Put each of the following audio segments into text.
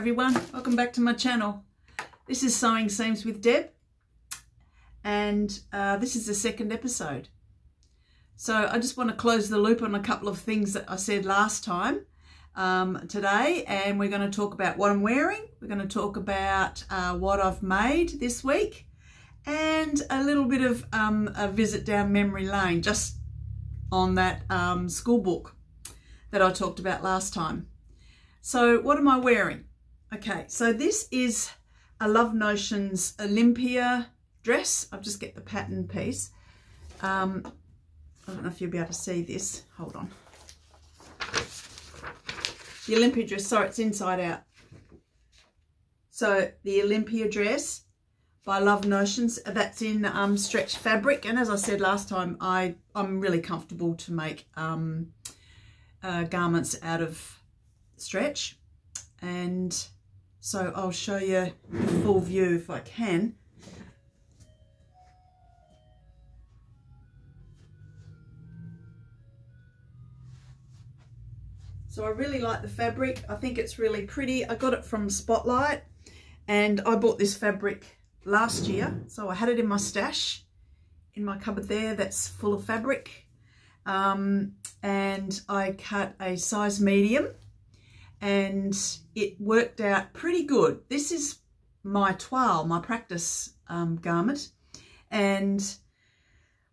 everyone, welcome back to my channel. This is Sewing Seams with Deb, and this is the second episode. So I just want to close the loop on a couple of things that I said last time today, and we're going to talk about what I'm wearing. We're going to talk about what I've made this week, and a little bit of a visit down memory lane just on that school book that I talked about last time. So what am I wearing? Okay, so this is a Love Notions Olympia dress. I'll just get the pattern piece. I don't know if you'll be able to see this. Hold on. The Olympia dress, sorry, it's inside out. So the Olympia dress by Love Notions, that's in stretch fabric. And as I said last time, I'm really comfortable to make garments out of stretch. And so I'll show you the full view if I can. So I really like the fabric. I think it's really pretty. I got it from Spotlight, and I bought this fabric last year. So I had it in my stash in my cupboard there that's full of fabric. And I cut a size medium, and it worked out pretty good. This is my toile, my practice garment, and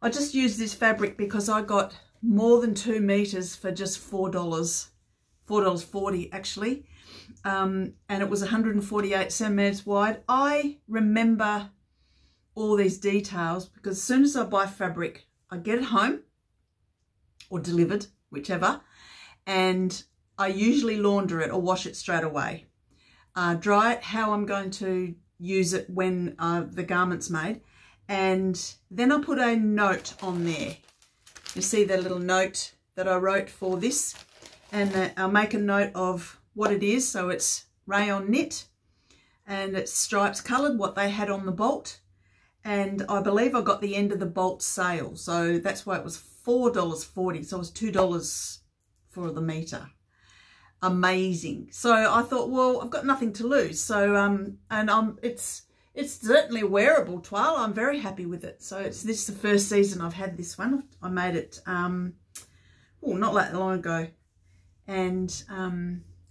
I just used this fabric because I got more than 2 meters for just $4.40 actually, and it was 148 centimeters wide. I remember all these details because as soon as I buy fabric, I get it home or delivered, whichever, and I usually launder it or wash it straight away. Dry it how I'm going to use it when the garment's made, and then I'll put a note on there. You see the little note that I wrote for this, and I'll make a note of what it is. So it's rayon knit, and it's stripes coloured, what they had on the bolt, and I believe I got the end of the bolt sale, so that's why it was $4.40, so it was $2 for the meter. Amazing. So I thought, well, I've got nothing to lose. So it's certainly a wearable toile. I'm very happy with it. So this is the first season I've had this one. I made it not that long ago, and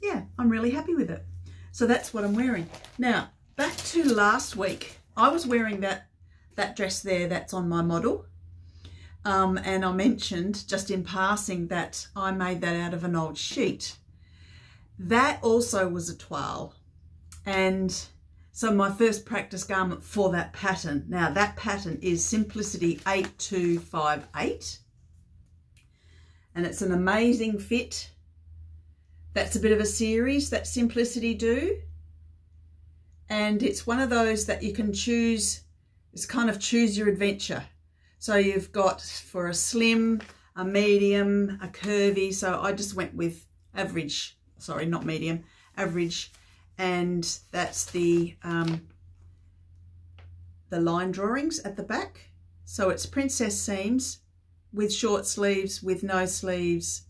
yeah, I'm really happy with it. So that's what I'm wearing. Now back to last week. I was wearing that dress there that's on my model. And I mentioned just in passing that I made that out of an old sheet. That also was a toile, and so my first practice garment for that pattern. Now that pattern is Simplicity 8258, and it's an amazing fit. That's a bit of a series that Simplicity do, and it's one of those that you can choose. It's kind of choose your adventure. So you've got for a slim, a medium, a curvy. So I just went with average. Sorry, not medium, average, and that's the line drawings at the back. So it's princess seams with short sleeves, with no sleeves,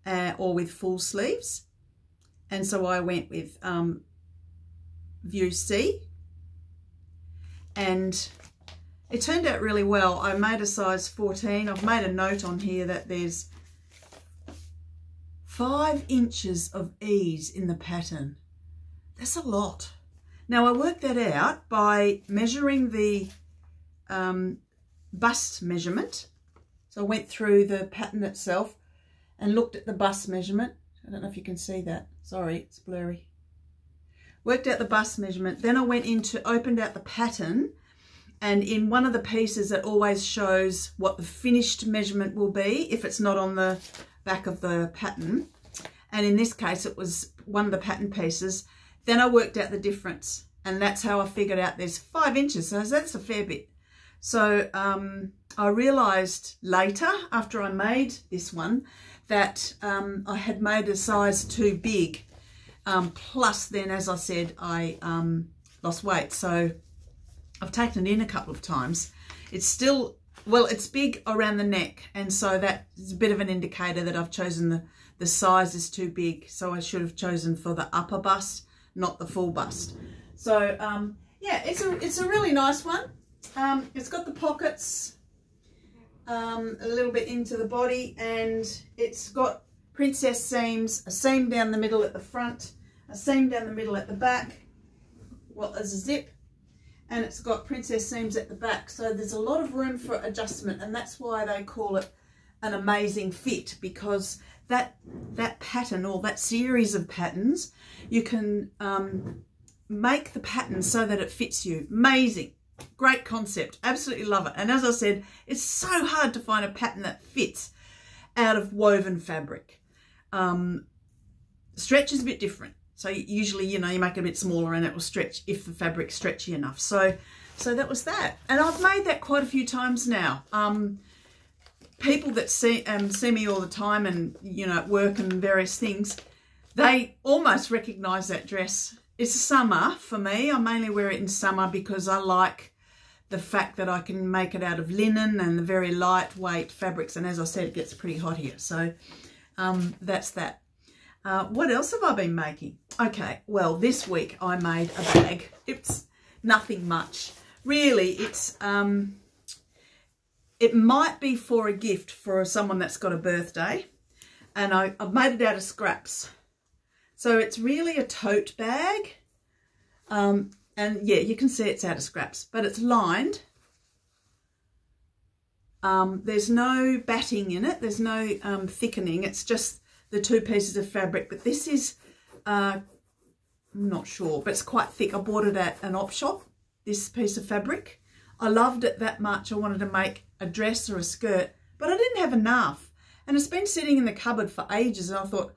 or with full sleeves. And so I went with view C, and it turned out really well. I made a size 14. I've made a note on here that there's 5 inches of ease in the pattern. That's a lot. Now I worked that out by measuring the bust measurement. So I went through the pattern itself and looked at the bust measurement. I don't know if you can see that. Sorry, it's blurry. Worked out the bust measurement. Then I went opened out the pattern, and in one of the pieces it always shows what the finished measurement will be if it's not on the back of the pattern, and in this case it was one of the pattern pieces. Then I worked out the difference, and that's how I figured out there's 5 inches, so that's a fair bit. So I realized later after I made this one that I had made a size too big, plus then, as I said, I lost weight, so I've taken it in a couple of times. It's still, well, it's big around the neck, and so that is a bit of an indicator that I've chosen the size is too big. So I should have chosen for the upper bust, not the full bust. So yeah, it's a really nice one. It's got the pockets a little bit into the body, and it's got princess seams, a seam down the middle at the front, a seam down the middle at the back, well, as a zip, and it's got princess seams at the back. So there's a lot of room for adjustment, and that's why they call it an amazing fit, because that pattern, or that series of patterns, you can make the pattern so that it fits you. Amazing. Great concept. Absolutely love it. And as I said, it's so hard to find a pattern that fits out of woven fabric. Stretch is a bit different. So usually, you know, you make it a bit smaller and it will stretch if the fabric's stretchy enough. So that was that. And I've made that quite a few times now. People that see me all the time, and, you know, at work and various things, they almost recognise that dress. It's summer for me. I mainly wear it in summer because I like the fact that I can make it out of linen and the very lightweight fabrics. And as I said, it gets pretty hot here. So that's that. What else have I been making? Okay, well, this week I made a bag. It's nothing much. Really, it might be for a gift for someone that's got a birthday. And I've made it out of scraps. So it's really a tote bag. And yeah, you can see it's out of scraps, but it's lined. There's no batting in it. There's no thickening. It's just the two pieces of fabric. But this is, I'm not sure, but it's quite thick. I bought it at an op shop, this piece of fabric. I loved it that much. I wanted to make a dress or a skirt, but I didn't have enough. And it's been sitting in the cupboard for ages, and I thought,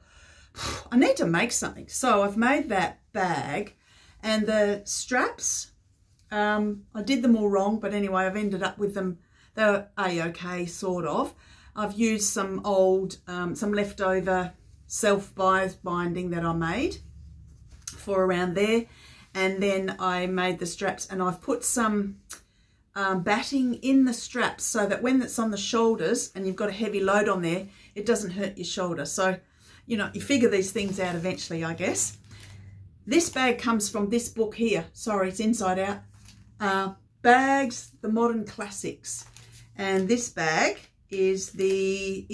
I need to make something. So I've made that bag, and the straps, I did them all wrong, but anyway, I've ended up with them. They're a-okay, sort of. I've used some old, some leftover self-bias binding that I made for around there. And then I made the straps, and I've put some batting in the straps so that when it's on the shoulders and you've got a heavy load on there, it doesn't hurt your shoulder. So, you know, you figure these things out eventually, I guess. This bag comes from this book here. Sorry, it's inside out. Bags, the Modern Classics. And this bag is the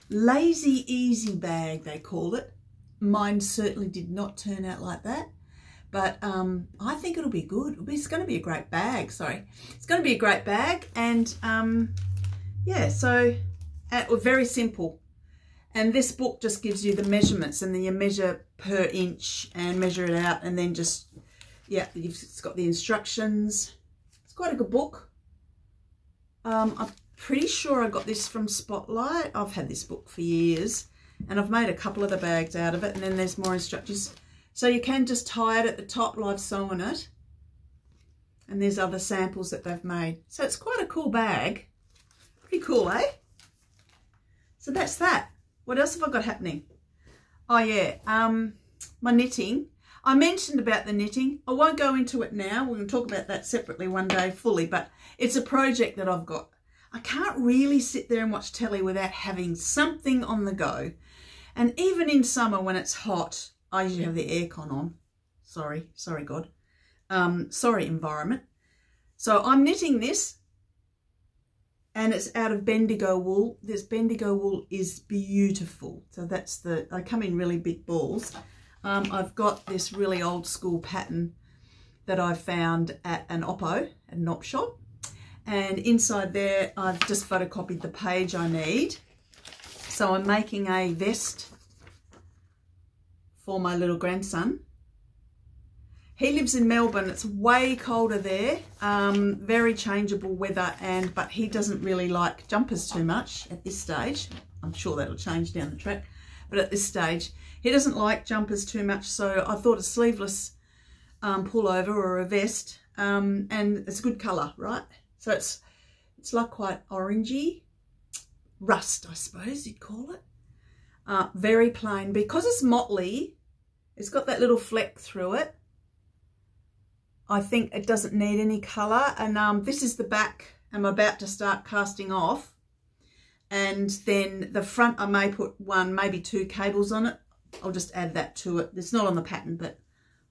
Lazy Easy bag, they call it. Mine certainly did not turn out like that. But I think it'll be good. It's going to be a great bag, sorry. It's going to be a great bag. And yeah, so very simple. And this book just gives you the measurements, and then you measure per inch and measure it out, and then just, yeah, it's got the instructions. It's quite a good book. I'm pretty sure I got this from Spotlight. I've had this book for years, and I've made a couple of the bags out of it, and then there's more instructions. So you can just tie it at the top, live sewing it. And there's other samples that they've made. So it's quite a cool bag. Pretty cool, eh? So that's that. What else have I got happening? Oh yeah, my knitting. I mentioned about the knitting. I won't go into it now. We're going to talk about that separately one day fully, but it's a project that I've got. I can't really sit there and watch telly without having something on the go. And even in summer when it's hot, I usually have the aircon on. Sorry God. Sorry environment. So I'm knitting this, and it's out of Bendigo wool. This Bendigo wool is beautiful. So that's they come in really big balls. I've got this really old school pattern that I found at an op shop. And inside there, I've just photocopied the page I need. So I'm making a vest for my little grandson. He lives in Melbourne. It's way colder there, very changeable weather, but he doesn't really like jumpers too much at this stage. I'm sure that'll change down the track, but at this stage, he doesn't like jumpers too much, so I thought a sleeveless pullover or a vest, and it's a good colour, right? So it's like quite orangey, rust, I suppose you'd call it. Very plain. Because it's motley, it's got that little fleck through it. I think it doesn't need any colour. And this is the back. I'm about to start casting off. And then the front, I may put one, maybe two cables on it. I'll just add that to it. It's not on the pattern, but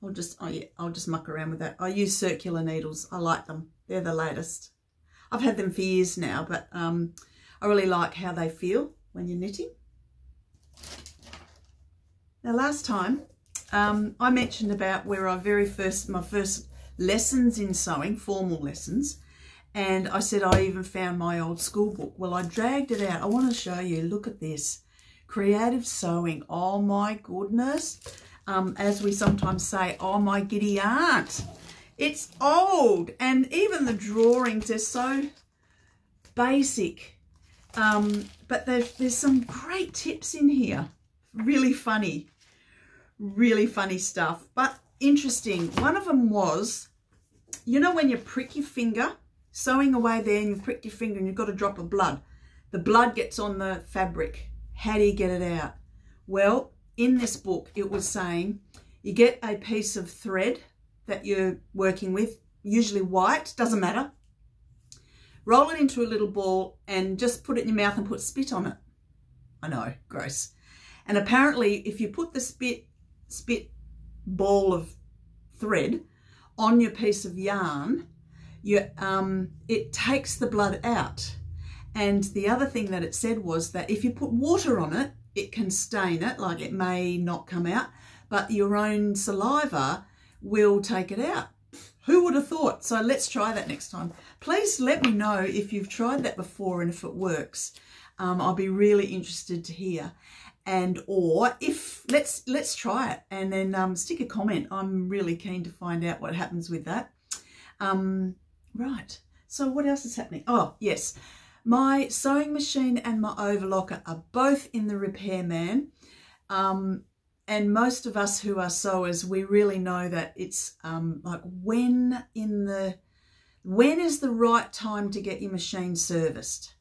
I'll just muck around with that. I use circular needles. I like them. They're the latest. I've had them for years now, but I really like how they feel when you're knitting. Now, last time I mentioned about where my first lessons in sewing, formal lessons, and I said I even found my old school book. Well, I dragged it out. I want to show you. Look at this. Creative sewing. Oh my goodness. As we sometimes say, oh my giddy aunt. It's old, and even the drawings are so basic. But there's some great tips in here. Really funny stuff, but interesting. One of them was, you know, when you prick your finger, sewing away there, and you prick your finger and you've got a drop of blood. The blood gets on the fabric. How do you get it out? Well, in this book, it was saying you get a piece of thread that you're working with, usually white, doesn't matter. Roll it into a little ball and just put it in your mouth and put spit on it. I know, gross. And apparently, if you put the spit ball of thread on your piece of yarn, it takes the blood out. And the other thing that it said was that if you put water on it, it can stain it, like it may not come out, but your own saliva will take it out. Who would have thought? So let's try that next time. Please let me know if you've tried that before and if it works. I'll be really interested to hear. And or if let's try it and then stick a comment. I'm really keen to find out what happens with that. Right. So what else is happening? Oh yes, my sewing machine and my overlocker are both in the repairman. And most of us who are sewers, we really know that it's like when is the right time to get your machine serviced?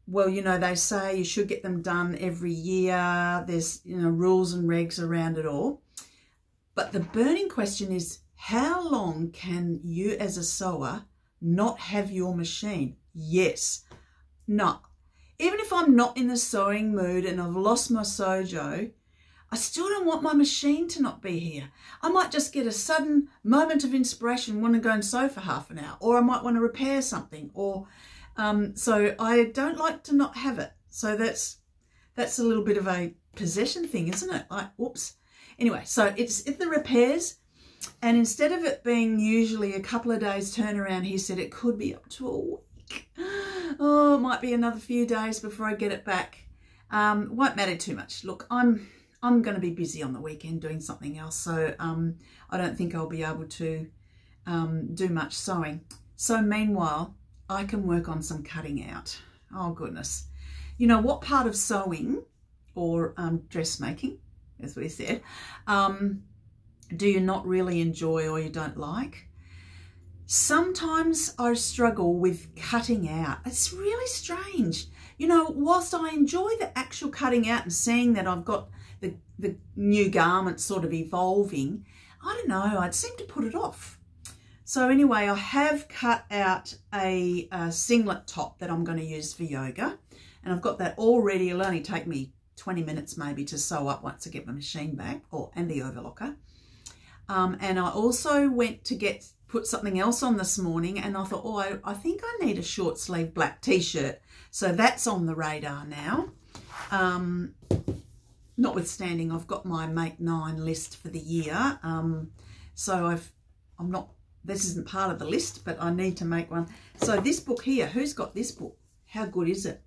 Well, you know, they say you should get them done every year. There's, you know, rules and regs around it all. But the burning question is, how long can you as a sewer not have your machine? Yes. No. Even if I'm not in the sewing mood and I've lost my sojo, I still don't want my machine to not be here. I might just get a sudden moment of inspiration, want to go and sew for half an hour, or I might want to repair something, or so I don't like to not have it. So that's a little bit of a possession thing, isn't it? Like, whoops. Anyway, so it's the repairs, and instead of it being usually a couple of days turnaround, he said it could be up to a week. Oh, it might be another few days before I get it back. Won't matter too much. Look, I'm going to be busy on the weekend doing something else, so I don't think I'll be able to do much sewing. So meanwhile, I can work on some cutting out. Oh goodness. You know, what part of sewing or dressmaking, as we said, do you not really enjoy or you don't like? Sometimes I struggle with cutting out. It's really strange. You know, whilst I enjoy the actual cutting out and seeing that I've got the new garment sort of evolving, I don't know, I'd seem to put it off. So anyway, I have cut out a singlet top that I'm going to use for yoga, and I've got that all ready. It'll only take me 20 minutes maybe to sew up once I get my machine back, and the overlocker. And I also went to put something else on this morning, and I thought, oh, I think I need a short sleeve black t-shirt. So that's on the radar now. Notwithstanding, I've got my Make 9 list for the year. So this isn't part of the list, but I need to make one. So this book here, who's got this book? How good is it?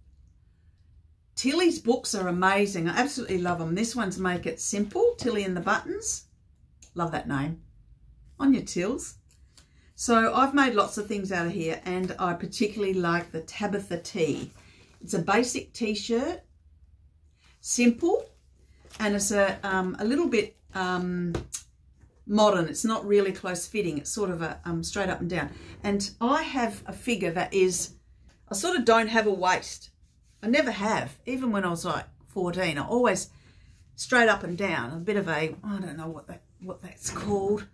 Tilly's books are amazing. I absolutely love them. This one's Make It Simple, Tilly and the Buttons. Love that name. On your tills. So I've made lots of things out of here, and I particularly like the Tabitha Tee. It's a basic t-shirt, simple, and it's a little bit modern. It's not really close fitting. It's sort of a straight up and down. And I have a figure that is, I sort of don't have a waist. I never have. Even when I was like 14, I always straight up and down. A bit of a, I don't know what that's called.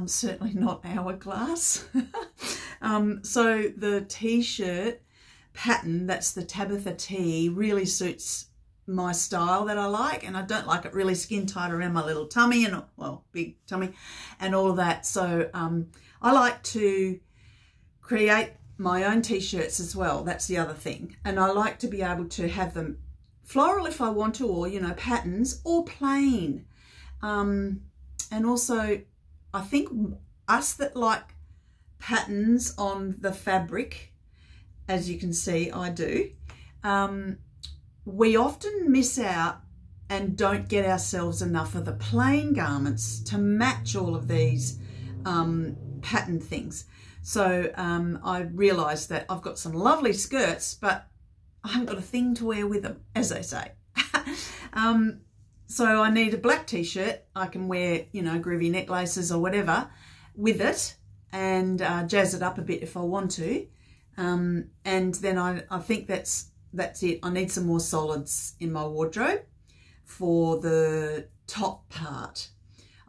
Certainly not hourglass. So the t-shirt pattern, that's the Tabitha Tee, really suits my style that I like, and I don't like it really skin tight around my little tummy and, well, big tummy and all of that. So I like to create my own t-shirts as well. That's the other thing. And I like to be able to have them floral if I want to, or, you know, patterns, or plain. And also, I think us that like patterns on the fabric, as you can see, I do, we often miss out and don't get ourselves enough of the plain garments to match all of these pattern things. So I realised that I've got some lovely skirts, but I haven't got a thing to wear with them, as they say. So I need a black t-shirt. I can wear, you know, groovy necklaces or whatever with it, and jazz it up a bit if I want to. And then I think that's it. I need some more solids in my wardrobe for the top part.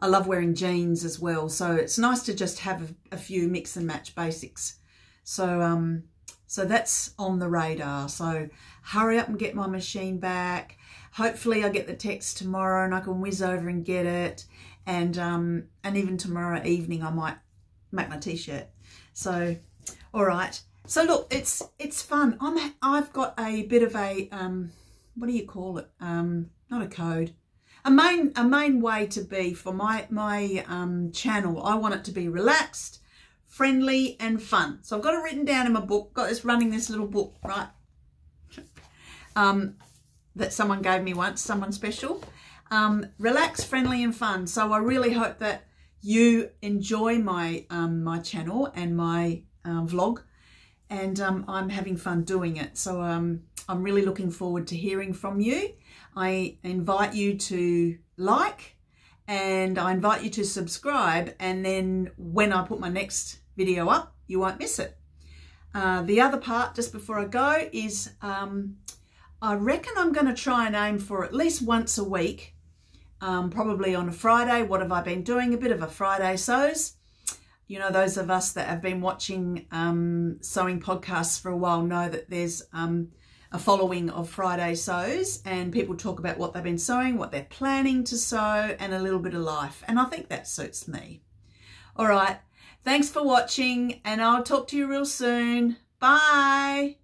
I love wearing jeans as well, so it's nice to just have a few mix and match basics. So so that's on the radar. So hurry up and get my machine back. Hopefully I get the text tomorrow and I can whiz over and get it. And even tomorrow evening I might make my t-shirt. So all right. So look, it's fun. I've got a bit of a what do you call it? Not a code. A main way to be for my channel. I want it to be relaxed, friendly, and fun. So I've got it written down in my book. Got this running this little book, right? That someone gave me once, someone special. Relax, friendly, and fun. So I really hope that you enjoy my my channel and my vlog, and I'm having fun doing it. So I'm really looking forward to hearing from you. I invite you to like, and I invite you to subscribe, and then when I put my next video up, you won't miss it. The other part, just before I go, is I reckon I'm going to try and aim for at least once a week, probably on a Friday. What have I been doing? A bit of a Friday sews. You know, those of us that have been watching sewing podcasts for a while know that there's a following of Friday sews, and people talk about what they've been sewing, what they're planning to sew, and a little bit of life. And I think that suits me. All right. Thanks for watching, and I'll talk to you real soon. Bye.